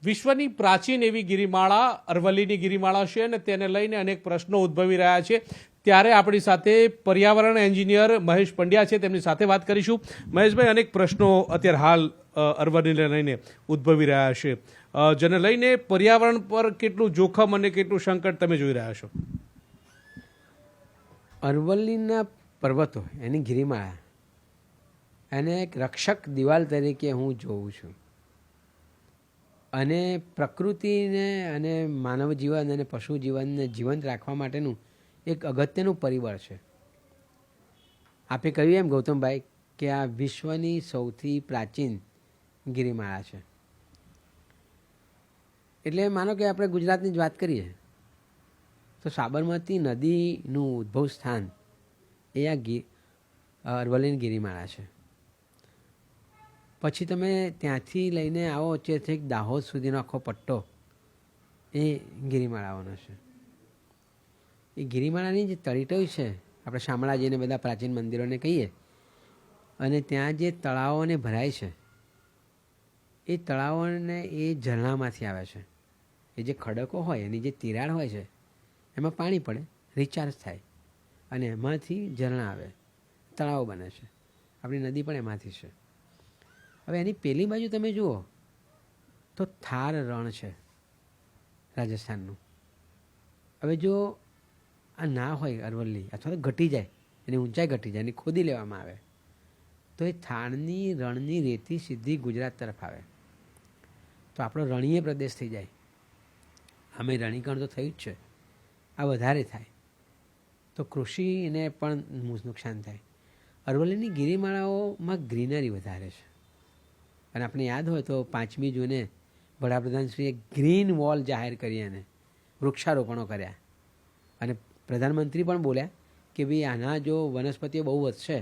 વિશ્વની પ્રાચીન એવી ગિરિમાળા અરવલ્લીની ગિરિમાળા છે અને તેને લઈને અનેક પ્રશ્નો ઉદ્ભવી રહ્યા છે. ત્યારે આપણી સાથે પર્યાવરણ એન્જિનિયર મહેશ પંડ્યા છે, તેમની સાથે વાત કરીશું. મહેશભાઈ, અનેક પ્રશ્નો અત્યારે હાલ અરવલ્લીને લઈને ઉદ્ભવી રહ્યા છે, જેને લઈને પર્યાવરણ પર કેટલું જોખમ અને કેટલું સંકટ તમે જોઈ રહ્યા છો? અરવલ્લીના પર્વતો, એની ગિરિમાળા, એને એક રક્ષક દિવાલ તરીકે હું જોઉં છું. અને પ્રકૃતિને અને માનવ જીવન અને પશુ જીવનને જીવંત રાખવા માટેનું એક અગત્યનું પરિબળ છે. આપે કહ્યું એમ ગૌતમભાઈ કે આ વિશ્વની સૌથી પ્રાચીન ગિરિમાળા છે. એટલે માનો કે આપણે ગુજરાતની જ વાત કરીએ તો સાબરમતી નદીનું ઉદ્ભવ સ્થાન એ આ અરવલ્લીની ગિરિમાળા છે. પછી તમે ત્યાંથી લઈને આવો છેક દાહોદ સુધીનો આખો પટ્ટો એ ગિરિમાળાઓનો છે. એ ગિરિમાળાની જે તળીટોઈ છે, આપણે શામળાજીને બધા પ્રાચીન મંદિરોને કહીએ, અને ત્યાં જે તળાવોને ભરાય છે, એ તળાવોને એ ઝરણામાંથી આવે છે. એ જે ખડકો હોય, એની જે તિરાડ હોય છે, એમાં પાણી પડે, રિચાર્જ થાય, અને એમાંથી ઝરણા આવે, તળાવો બને છે. આપણી નદી પણ એમાંથી છે. હવે એની પેલી બાજુ તમે જુઓ તો થાર રણ છે રાજસ્થાનનું. હવે જો આ ના હોય અરવલ્લી, અથવા તો ઘટી જાય, એની ઊંચાઈ ઘટી જાય, એની ખોદી લેવામાં આવે, તો એ થાળની રણની રેતી સીધી ગુજરાત તરફ આવે, તો આપણો રણીય પ્રદેશ થઈ જાય. આમે રણીકરણ તો થયું જ છે, આ વધારે થાય તો કૃષિને પણ નુકસાન થાય. અરવલ્લીની ગિરિમાળાઓમાં ગ્રીનરી વધારે છે. અને આપણે યાદ હોય તો 5મી જૂને વડાપ્રધાનશ્રીએ ગ્રીન વોલ જાહેર કરી અને વૃક્ષારોપણો કર્યા. અને પ્રધાનમંત્રી પણ બોલ્યા કે ભાઈ આના જો વનસ્પતિઓ બહુ વધશે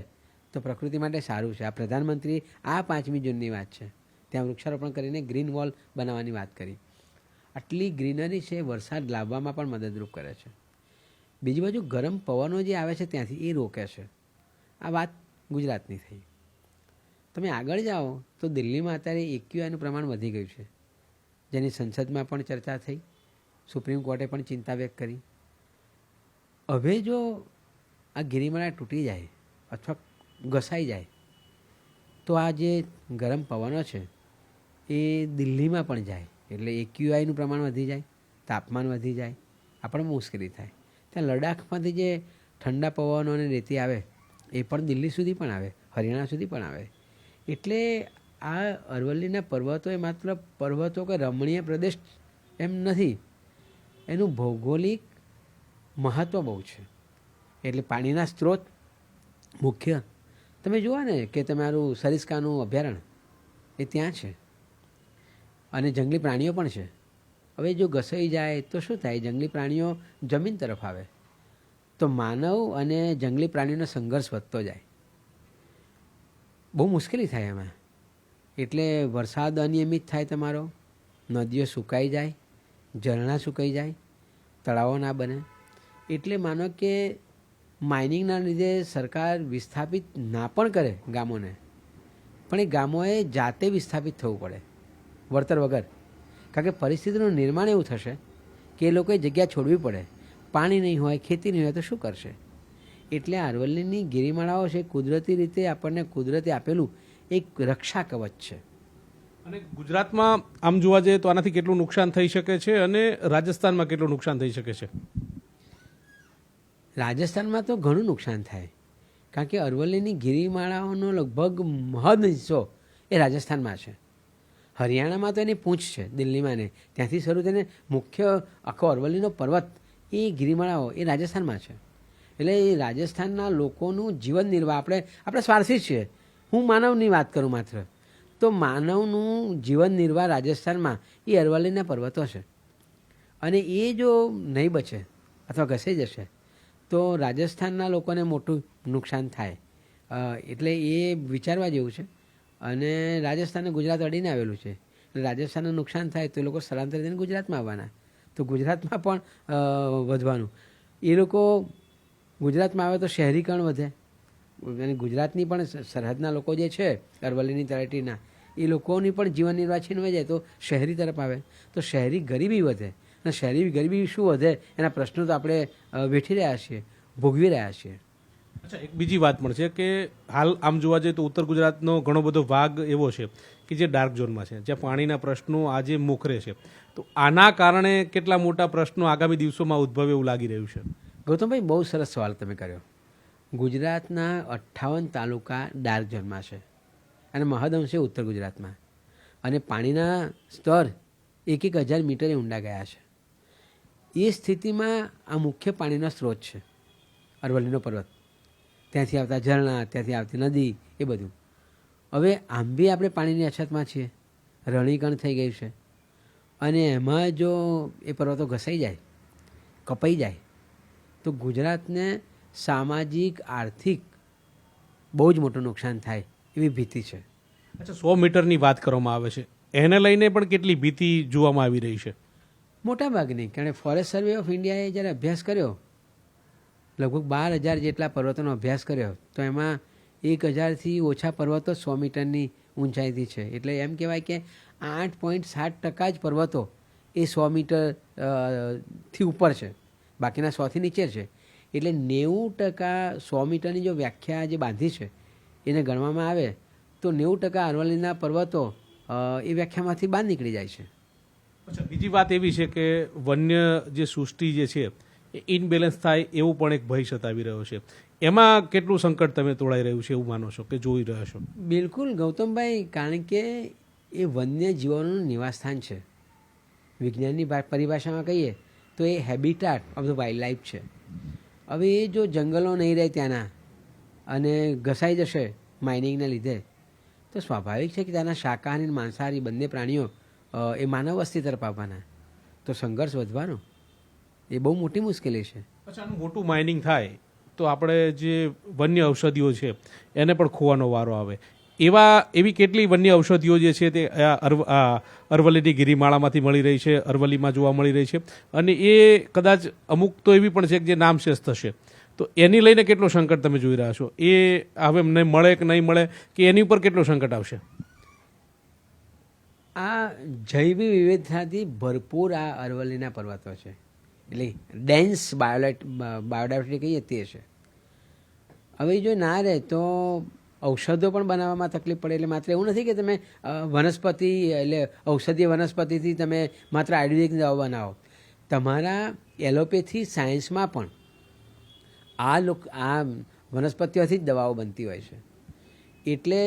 તો પ્રકૃતિ માટે સારું છે. આ પ્રધાનમંત્રી આ 5મી જૂનની વાત છે, ત્યાં વૃક્ષારોપણ કરીને ગ્રીન વોલ બનાવવાની વાત કરી. આટલી ગ્રીનરી છે, વરસાદ લાવવામાં પણ મદદરૂપ કરે છે. બીજી બાજુ ગરમ પવનો જે આવે છે ત્યાંથી એ રોકે છે. આ વાત ગુજરાતની થઈ. તમે આગળ જાઓ તો દિલ્હીમાં અત્યારે AQIનું પ્રમાણ વધી ગયું છે, જેની સંસદમાં પણ ચર્ચા થઈ, સુપ્રીમ કોર્ટે પણ ચિંતા વ્યક્ત કરી. હવે જો આ ગિરિમાળા તૂટી જાય અથવા ઘસાઈ જાય તો આ જે ગરમ પવનો છે એ દિલ્હીમાં પણ જાય, એટલે AQIનું પ્રમાણ વધી જાય, તાપમાન વધી જાય, આપણને મુશ્કેલી થાય. ત્યાં લડાખમાંથી જે ઠંડા પવનો અને રેતી આવે એ પણ દિલ્હી સુધી પણ આવે, હરિયાણા સુધી પણ આવે. એટલે આ અરવલ્લીના પર્વતો એ માત્ર પર્વતો કે રમણીય પ્રદેશ એમ નથી, એનું ભૌગોલિક મહત્ત્વ બહુ છે. એટલે પાણીના સ્ત્રોત મુખ્ય તમે જુઓ ને કે તમારું સરિસ્કાનું અભયારણ્ય એ ત્યાં છે, અને જંગલી પ્રાણીઓ પણ છે. હવે જો ઘસાઈ જાય તો શું થાય? જંગલી પ્રાણીઓ જમીન તરફ આવે તો માનવ અને જંગલી પ્રાણીઓનો સંઘર્ષ વધતો જાય, બહુ મુશ્કેલી થાય એમાં. એટલે વરસાદ અનિયમિત થાય, તમારો નદીઓ સુકાઈ જાય, ઝરણા સુકાઈ જાય, તળાવો ના બને. એટલે માનો કે માઇનિંગના લીધે સરકાર વિસ્થાપિત ના પણ કરે ગામોને, પણ એ ગામોએ જાતે વિસ્થાપિત થવું પડે વળતર વગર. કારણ કે પરિસ્થિતિનું નિર્માણ એવું થશે કે એ લોકોએ જગ્યા છોડવી પડે. પાણી નહીં હોય, ખેતી નહીં હોય તો શું કરશે? એટલે અરવલ્લીની ગિરિમાળાઓ છે, કુદરતી રીતે આપણને કુદરતે આપેલું એક રક્ષા કવચ છે. અને ગુજરાતમાં આમ જોવા જઈએ તો આનાથી કેટલું નુકસાન થઈ શકે છે, અને રાજસ્થાનમાં કેટલું નુકસાન થઈ શકે છે? રાજસ્થાનમાં તો ઘણું નુકસાન થાય, કારણ કે અરવલ્લીની ગિરિમાળાઓનો લગભગ મહદ હિસ્સો એ રાજસ્થાનમાં છે. હરિયાણામાં તો એની પૂંછ છે, દિલ્હીમાં ને ત્યાંથી શરૂ થઈને મુખ્ય આખો અરવલ્લીનો પર્વત એ ગિરિમાળાઓ એ રાજસ્થાનમાં છે. એટલે એ રાજસ્થાનના લોકોનું જીવન નિર્વાહ, આપણે સ્વાર્થી છીએ. હું માનવની વાત કરું માત્ર, તો માનવનું જીવન નિર્વાહ રાજસ્થાનમાં એ અરવલ્લીના પર્વતો છે. અને એ જો નહીં બચે અથવા ઘસાઈ જશે તો રાજસ્થાનના લોકોને મોટું નુકસાન થાય. એટલે એ વિચારવા જેવું છે. અને રાજસ્થાનને ગુજરાત અડીને આવેલું છે, એટલે રાજસ્થાનનું નુકસાન થાય તો એ લોકો સ્થળાંતર થઈને ગુજરાતમાં આવવાના, તો ગુજરાતમાં પણ વધવાનું. એ લોકો ગુજરાતમાં આવે તો શહેરીકરણ વધે, અને ગુજરાતની પણ સરહદના લોકો જે છે અરવલ્લીની તળેટીના, એ લોકોની પણ જીવન નિર્વાહ છીનવાઈ જાય તો શહેરી તરફ આવે તો શહેરી ગરીબી વધે અને શહેરી ગરીબી શું વધે એના પ્રશ્નો તો આપણે વેઠી રહ્યા છીએ, ભોગવી રહ્યા છીએ. અચ્છા, એક બીજી વાત પણ છે કે હાલ આમ જોવા જઈએ તો ઉત્તર ગુજરાતનો ઘણો બધો ભાગ એવો છે કે જે ડાર્ક ઝોનમાં છે, જ્યાં પાણીના પ્રશ્નો આજે મોખરે છે. તો આના કારણે કેટલા મોટા પ્રશ્નો આગામી દિવસોમાં ઉદ્ભવે એવું લાગી રહ્યું છે? ગૌતમભાઈ, બહુ સરસ સવાલ તમે કર્યો. ગુજરાતના 58 તાલુકા ડાર્ક ઝોનમાં છે અને મહદઅંશે ઉત્તર ગુજરાતમાં, અને પાણીના સ્તર 1,000 મીટરે ઊંડા ગયા છે. એ સ્થિતિમાં આ મુખ્ય પાણીનો સ્ત્રોત છે અરવલ્લીનો પર્વત, ત્યાંથી આવતા ઝરણા, ત્યાંથી આવતી નદી, એ બધું. હવે આમ બી આપણે પાણીની અછતમાં છીએ, રણીકણ થઈ ગયું છે, અને એમાં જો એ પર્વતો ઘસાઈ જાય, કપાઈ જાય, તો ગુજરાતને સામાજિક આર્થિક બહુ જ મોટું નુકસાન થાય એવી ભીતિ છે. અચ્છા, 100 મીટરની વાત કરવામાં આવે છે, એને લઈને પણ કેટલી ભીતિ જોવામાં આવી રહી છે? મોટાભાગની, કારણ કે ફોરેસ્ટ સર્વે ઓફ ઇન્ડિયાએ જ્યારે અભ્યાસ કર્યો, લગભગ 12,000 જેટલા પર્વતોનો અભ્યાસ કર્યો, તો એમાં 1,000થી ઓછા પર્વતો 100 મીટરની ઊંચાઈથી છે. એટલે એમ કહેવાય કે 8.7% જ પર્વતો એ 100 મીટર થી ઉપર છે, બાકીના 100થી નીચે છે. એટલે 90% 100 મીટરની જો વ્યાખ્યા જે બાંધી છે એને ગણવામાં આવે તો 90% અરવલ્લીના પર્વતો એ વ્યાખ્યામાંથી બહાર નીકળી જાય છે. અચ્છા, બીજી વાત એવી છે કે વન્ય જે સૃષ્ટિ જે છે એ ઇનબેલેન્સ થાય એવું પણ એક ભય સતાવી રહ્યો છે. એમાં કેટલું સંકટ તમે તોડાઈ રહ્યું છે એવું માનો છો કે જોઈ રહ્યા છો? બિલકુલ ગૌતમભાઈ, કારણ કે એ વન્ય જીવોનું નિવાસસ્થાન છે. વિજ્ઞાનની પરિભાષામાં કહીએ તો એ habitat of the wild life છે. હવે એ જો જંગલો નહીં રહે ત્યાંના અને ઘસાઈ જશે માઇનિંગના લીધે, તો સ્વાભાવિક છે કે ત્યાંના શાકાહારી અને માંસાહારી બંને પ્રાણીઓ એ માનવ વસ્તી તરફ આવવાના, તો સંઘર્ષ વધવાનો, એ બહુ મોટી મુશ્કેલી છે. અચ્છા, આનું મોટું માઇનિંગ થાય તો આપણે જે વન્ય ઔષધિઓ છે એને પણ ખોવાનો વારો આવે. એવી કેટલી વન્ય ઔષધિઓ જે છે તે અરવલ્લીની ગિરિમાળામાંથી મળી રહી છે, અરવલ્લીમાં જોવા મળી રહી છે, અને એ કદાચ અમુક તો એવી પણ છે કે જે નામશેષ થશે. તો એની લઈને કેટલો સંકટ તમે જોઈ રહ્યા છો? એ હવે મળે કે નહીં મળે, કે એની ઉપર કેટલો સંકટ આવશે? આ જૈવ વિવિધતાથી ભરપૂર આ અરવલ્લીના પર્વતો છે, એટલે ડેન્સ બાયોડાયવર્સિટી કહીએ તે છે. હવે જો ના રહે તો ઔષધો પણ બનાવવામાં તકલીફ પડે. એટલે માત્ર એવું નથી કે તમે વનસ્પતિ એટલે ઔષધીય વનસ્પતિથી તમે માત્ર આયુર્વેદિક દવા બનાવો. તમારા એલોપેથી સાયન્સમાં પણ આ વનસ્પતિઓથી જ દવાઓ બનતી હોય છે. એટલે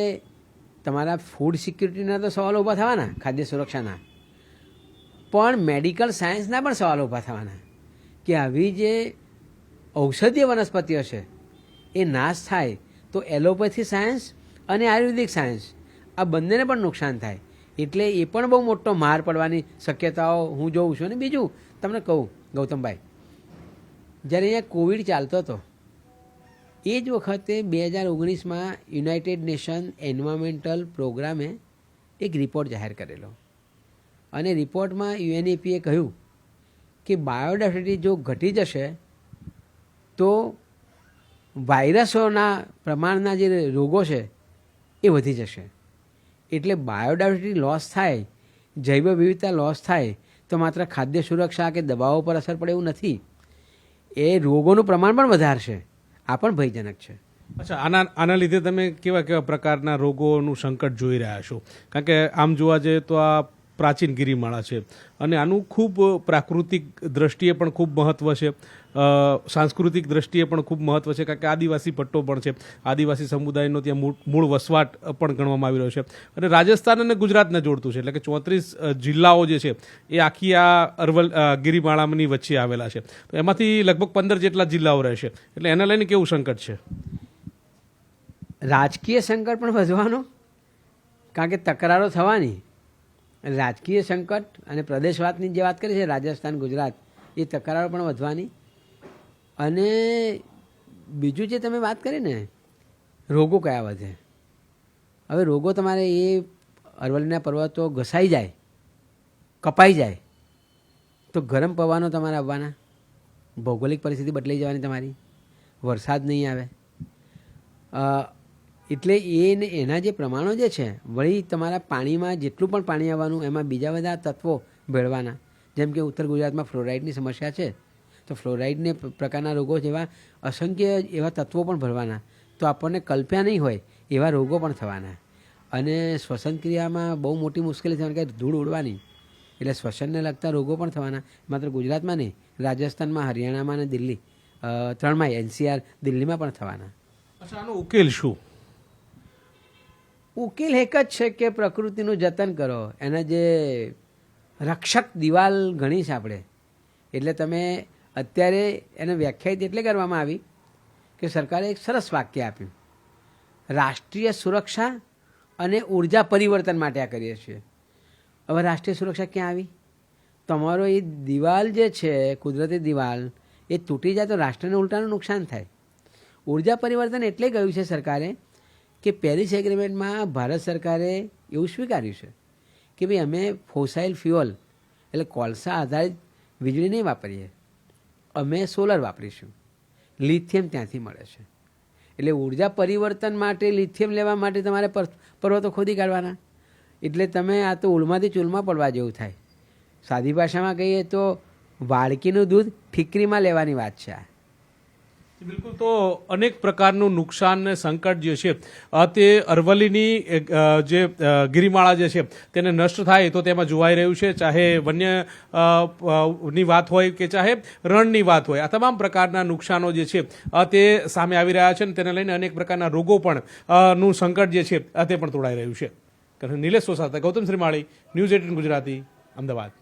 તમારા ફૂડ સિક્યુરિટીના તો સવાલો ઊભા થવાના, ખાદ્ય સુરક્ષાના, પણ મેડિકલ સાયન્સના પણ સવાલો ઊભા થવાના કે આવી જે ઔષધીય વનસ્પતિઓ છે એ નાશ થાય તો એલોપેથી સાયન્સ અને આયુર્વેદિક સાયન્સ આ બંનેને પણ નુકસાન થાય. એટલે એ પણ બહુ મોટો માર પડવાની શક્યતાઓ હું જોઉં છું. અને બીજું તમને કહું ગૌતમભાઈ, જ્યારે અહીંયા કોવિડ ચાલતો હતો એ જ વખતે 2019માં યુનાઇટેડ નેશન એન્વાયરમેન્ટલ પ્રોગ્રામે એક રિપોર્ટ જાહેર કરેલો, અને રિપોર્ટમાં યુએનઈપીએ કહ્યું કે બાયોડાયવર્સિટી જો ઘટી જશે તો વાયરસોના પ્રમાણના જે રોગો છે એ વધી જશે. એટલે બાયોડાયવર્સિટી લોસ થાય, જૈવ વિવિધતા લોસ થાય તો માત્ર ખાદ્ય સુરક્ષા કે દવાઓ પર અસર પડે એવું નથી, એ રોગોનું પ્રમાણ પણ વધારશે. આ પણ ભયજનક છે. અચ્છા, આના લીધે તમે કેવા કેવા પ્રકારના રોગોનું સંકટ જોઈ રહ્યા છો? કારણ કે આમ જોવા જઈએ તો આ પ્રાચીન ગિરિમાળા છે અને આનું ખૂબ પ્રાકૃતિક દ્રષ્ટિએ પણ ખૂબ મહત્વ છે, સાંસ્કૃતિક દ્રષ્ટિએ પણ ખૂબ મહત્વ છે, કારણ કે આદિવાસી પટ્ટો પણ છે, આદિવાસી સમુદાયનો ત્યાં મૂળ વસવાટ પણ ગણવામાં આવી રહ્યો છે, અને રાજસ્થાન અને ગુજરાતને જોડતું છે. એટલે કે 34 જિલ્લાઓ જે છે એ આખી આ ગિરિમાળાની વચ્ચે આવેલા છે. તો એમાંથી લગભગ 15 જેટલા જિલ્લાઓ રહેશે. એટલે એને લઈને કેવું સંકટ છે? રાજકીય સંકટ પણ વધવાનું, કારણ કે તકરારો થવાની. રાજકીય સંકટ અને પ્રદેશવાદની જે વાત કરી છે રાજસ્થાન ગુજરાત, એ તકરારો પણ વધવાની. અને બીજું જે તમે વાત કરી ને રોગો કયા વધે, હવે રોગો તમારે એ અરવલ્લીના પર્વતો ઘસાઈ જાય, કપાઈ જાય તો ગરમ પવનો તમારે આવવાના, ભૌગોલિક પરિસ્થિતિ બદલાઈ જવાની તમારી, વરસાદ નહીં આવે, એટલે એના જે પ્રમાણો જે છે વળી તમારા પાણીમાં જેટલું પણ પાણી આવવાનું એમાં બીજા બધા તત્વો ભેળવાના. જેમ કે ઉત્તર ગુજરાતમાં ફ્લોરાઇડની સમસ્યા છે, તો ફ્લોરાઇડને પ્રકારના રોગો જેવા અસંખ્ય એવા તત્વો પણ ભરવાના, તો આપણને કલ્પ્યા નહીં હોય એવા રોગો પણ થવાના. અને શ્વસન ક્રિયામાં બહુ મોટી મુશ્કેલી થવાની કે ધૂળ ઉડવાની, એટલે શ્વસનને લગતા રોગો પણ થવાના. માત્ર ગુજરાતમાં નહીં, રાજસ્થાનમાં, હરિયાણામાં અને દિલ્હી ત્રણમાં, NCR દિલ્હીમાં પણ થવાના. અચ્છા, આનો ઉકેલ શું? ઉકેલ એક જ છે કે પ્રકૃતિનું જતન કરો. એના જે રક્ષક દિવાલ ગણી છે આપણે, એટલે તમે અત્યારે એને વ્યાખ્યાયિત એટલે કરવામાં આવી કે સરકારે એક સરસ વાક્ય આપ્યું, રાષ્ટ્રીય સુરક્ષા અને ઉર્જા પરિવર્તન માટે આ કરીએ છીએ. હવે રાષ્ટ્રીય સુરક્ષા ક્યાં આવી? તમારો એ દિવાલ જે છે કુદરતી દિવાલ એ તૂટી જાય તો રાષ્ટ્રને ઉલટાનું નુકસાન થાય. ઉર્જા પરિવર્તન એટલે કહ્યું છે સરકારે કે પેરિસ એગ્રીમેન્ટમાં ભારત સરકારે એવું સ્વીકાર્યું છે કે ભાઈ અમે ફોસાઇલ ફ્યુઅલ એટલે કોલસા આધારિત વીજળી નહીં વાપરીએ, અમે સોલર વાપરીશું. લિથિયમ ત્યાંથી મળે છે. એટલે ઉર્જા પરિવર્તન માટે લિથિયમ લેવા માટે તમારે પર્વતો ખોદી કાઢવાના. એટલે તમે આ તો ઉલમાંથી ચૂલમાં પડવા જેવું થાય. સાદી ભાષામાં કહીએ તો વાળકીનું દૂધ ઠીકરીમાં લેવાની વાત છે આ. બિલકુલ. તો અનેક પ્રકારનું નુકસાન ને સંકટ જે છે તે અરવલ્લીની જે ગિરિમાળા જે છે તેને નષ્ટ થાય તો તેમાં જોવાઈ રહ્યું છે. ચાહે વન્ય ની વાત હોય કે ચાહે રણની વાત હોય, આ તમામ પ્રકારના નુકસાનો જે છે તે સામે આવી રહ્યા છે અને તેને લઈને અનેક પ્રકારના રોગો પણ નું સંકટ જે છે તે પણ તોડાઈ રહ્યું છે. નિલેશ સાથે ગૌતમ શ્રીમાળી, ન્યૂઝ 18 ગુજરાતી, અમદાવાદ.